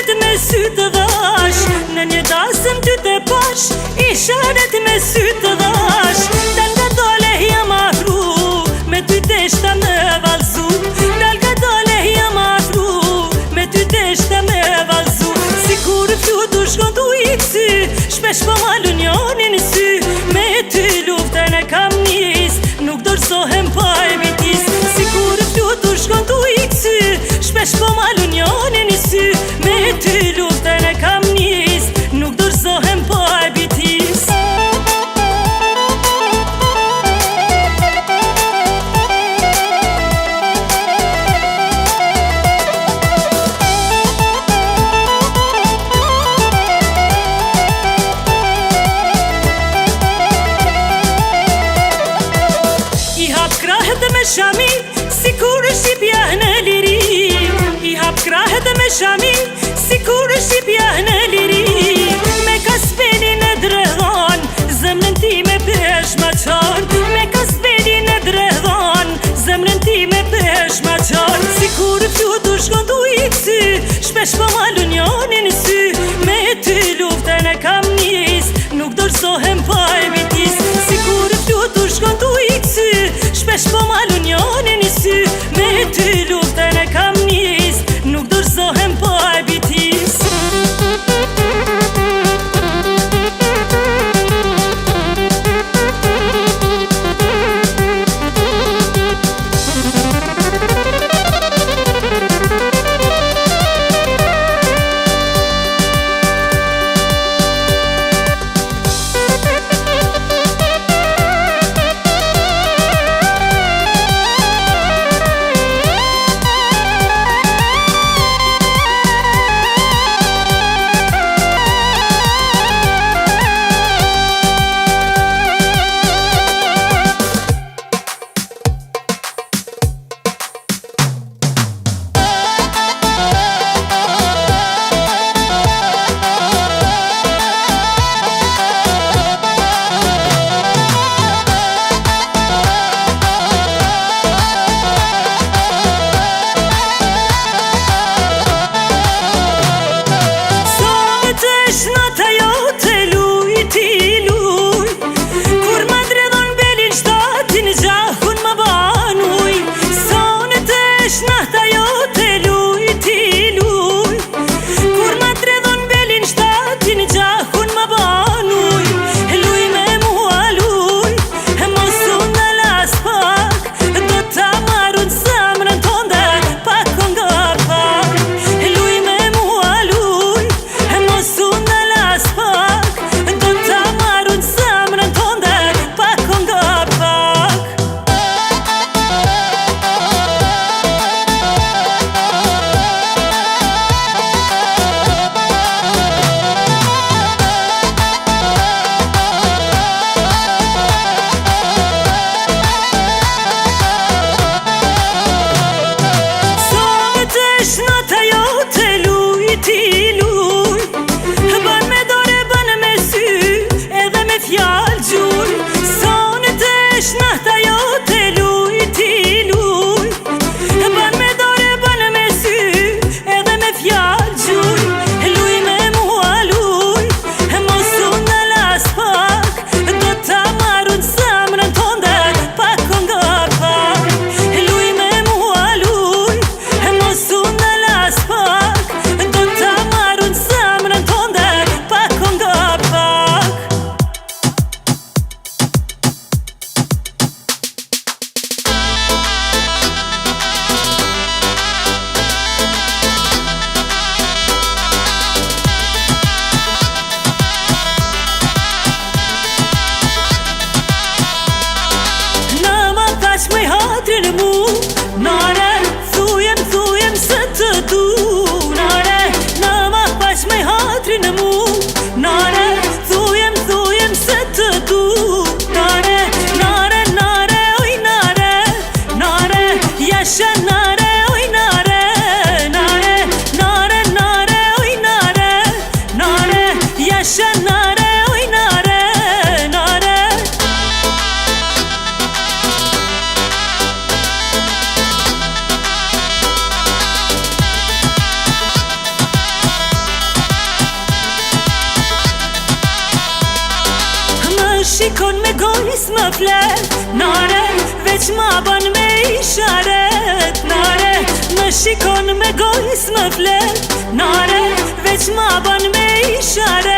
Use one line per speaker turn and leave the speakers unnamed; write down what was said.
Isharet me sy të dhash, në një dasëm ty të pash. Isharet me sy të dhash, dal nga dole jam afru, me ty deshta me valzu. Dal nga dole jam afru, me ty deshta me valzu. Si kur flutu shkon tu i kësy, shpesh po malu njoni në sy. Me ty luftën e kam nis, nuk dorëzohem pa e vitis. Si kur flutu shkon tu i kësy, shpesh po malu njoni në sy. Me ty luftën e kam nis, nuk dorëzohem pa e vitis. Me shami, si kur shqipja në liri. I hap krahet me shami, si kur shqipja në liri. Me kaspeni në drehon, zemrën ti me pesh ma qan. Me kaspeni në drehon, zemrën ti me pesh ma qan. Si kur flutu shkon tu i kësy, shpesh po malu njoni në sy. Me ty luftën e kam nis, nuk dorëzohem pa e vitis. Si kur flutu shkon tu i kësy, shpesh po malu njoni në sy. Me ty luftën e kam nis, nuk dorëzohem pa e vitis. shikon me gojë s'më flet. Nare, veç ma ban me isharet. Nare, më shikon me gojë s'më flet. Nare, veç ma ban me isharet.